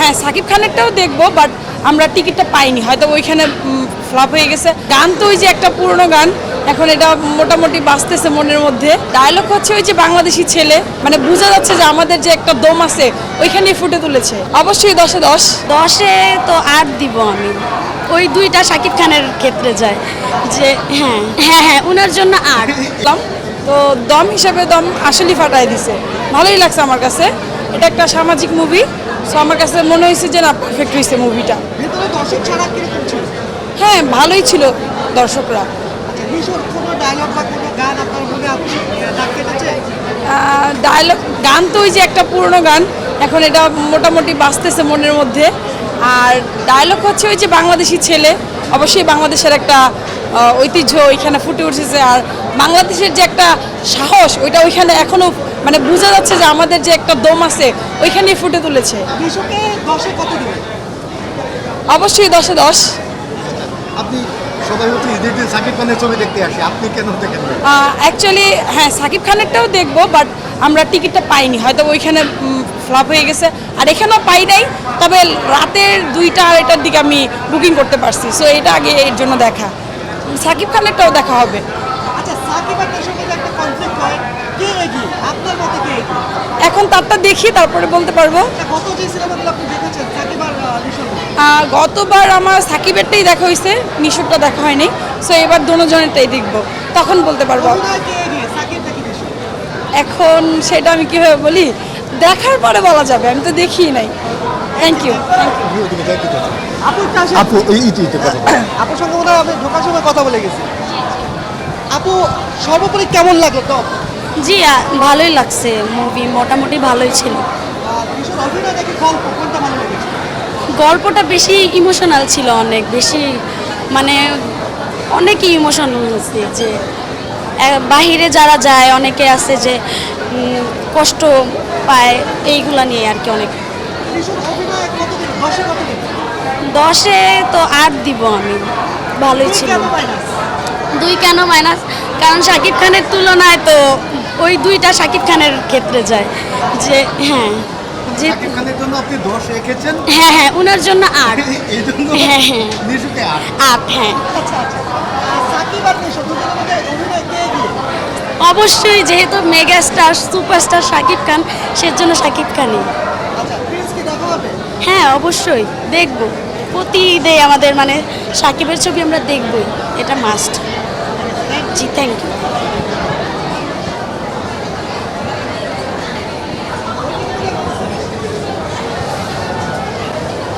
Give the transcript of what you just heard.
হ্যাঁ সাকিব খানেরটাও দেখবো, বাট আমরা টিকিটটা পাইনি, হয়তো ওইখানে ফ্লপ হয়ে গেছে। গান তো ওই যে একটা পুরনো গান, এখন এটা মোটামুটি বাজতেছে মনের মধ্যে। ডায়লগ হচ্ছে ওই যে বাংলাদেশি ছেলে, মানে বোঝা যাচ্ছে যে আমাদের যে একটা দম আছে ওইখানেই ফুটে তুলেছে। অবশ্যই 10-এ 10। 10-এ তো 8 দিব আমি। ওই দুইটা শাকিব খানের ক্ষেত্রে যায় যে হ্যাঁ হ্যাঁ হ্যাঁ ওনার জন্য 8। তো দম হিসাবে দম আসলেই ফাটাই দিছে, ভালোই লাগছে আমার কাছে। এটা একটা সামাজিক মুভি, সো আমার কাছে মনে হয়েছে যে না পারফেক্ট হয়েছে মুভিটা। ভেতরে দর্শক ছাড়া কিরকম ছিল? হ্যাঁ ভালোই ছিল দর্শকরা। আচ্ছা, ভীষণ কোনো ডায়লগ বা কোনো গান আপনার মনে দাগ কেটেছে? ডায়লগ গান তো ওই যে একটা পুরনো গান, এখন এটা মোটামুটি বাজতেছে মনের মধ্যে। আর ডায়লগ হচ্ছে ওই যে বাংলাদেশি ছেলে, অবশ্যই বাংলাদেশের একটা ঐতিহ্য ওইখানে ফুটে উঠেছে। আর বাংলাদেশের যে একটা সাহস ওইটা ওইখানে এখনও মানে বোঝা যাচ্ছে যে আমাদের যে একটা দম আছে ওইখানেই ফুটে তুলেছে। ভীষণকে 10-এ কত দিবেন? অবশ্যই 10-এ 10। আপনি সবাই হচ্ছে ঈদের দিন সাকিব খানের ছবি দেখতে আসে, আপনি কেন দেখেন না? অ্যাকচুয়ালি হ্যাঁ সাকিব খানেরটাও দেখবো, বাট আমরা টিকিটটা পাইনি, হয়তো ওইখানে ফ্লপ হয়ে গেছে। আর এখানেও পাই নাই, তবে রাতের 2টা-2:30টার দিকে আমি বুকিং করতে পারছি, সো এটা আগে এর জন্য দেখা। সাকিব খানেরটাও দেখা হবে। আচ্ছা, সাকিব আর তার সঙ্গে যে একটা কনফ্লিক্ট হয়, কে এগিয়ে? আপনার মতে কে এগিয়ে? এখন তারটা দেখি তারপরে বলতে পারবো। আচ্ছা, গত যে সিনেমাগুলো আপনি দেখেছেন সাকিব আর নিশোর, গতবার আমার সাকিবেরটাই দেখা হয়েছে, নিশোরটা দেখা হয়নি, সো এবার দুজনেরটাই দেখবো, তখন বলতে পারবো। অভিনয় কে এগিয়ে, সাকিব নাকি নিশো? এখন সেটা আমি কীভাবে বলি, দেখার পরে বলা যাবে, আমি তো দেখিই নাই। Thank you. ওদিকে যাই কিছু আছে। আপু একটু আসেন। আপু এই ইটি কথা আপুর সঙ্গে মনে হয় আমি ঢোকার সময় কথা বলে গেছি। আপু, সর্বোপরি কেমন লাগলো টপ? জি ভালোই লাগছে, মুভি মোটামুটি ভালোই ছিল। নিশোর অভিনয় নাকি গল্প, কোনটা ভালো লেগেছে? গল্পটা বেশি ইমোশনাল ছিল, অনেক বেশি, মানে অনেকই ইমোশনাল হচ্ছে যে বাহিরে যারা যায় অনেকে আছে যে কষ্ট পায়, এইগুলা নিয়ে আর কি। অনেক নিশোর অভিনয় কত দিন, 10-এ কত দিন? 10-এ তো 8 দিব আমি, ভালোই ছিল। কেন মাইনাস? 2 কেন মাইনাস? কারণ শাকিব খানের তুলনায় তো ওই দুইটা শাকিব খানের ক্ষেত্রে যায় যে হ্যাঁ যে সাকিব খানের জন্য আপনি 10 রেখেছেন, হ্যাঁ হ্যাঁ ওনার জন্য 8। এই জন্য হ্যাঁ হ্যাঁ নিশুকে 8। 8 হ্যাঁ। আচ্ছা আচ্ছা, সাকিব আর নিশো দুজনের মধ্যে অভিনয় কে এগিয়ে? অবশ্যই যেহেতু মেগাস্টার সুপারস্টার শাকিব খান, সেজন্য শাকিব খানই। আচ্ছা, প্রিন্স কি দেখা হবে? হ্যাঁ অবশ্যই দেখব, প্রতি ঈদে আমাদের মানে শাকিবের ছবি আমরা দেখবই, এটা মাস্ট। G thank you.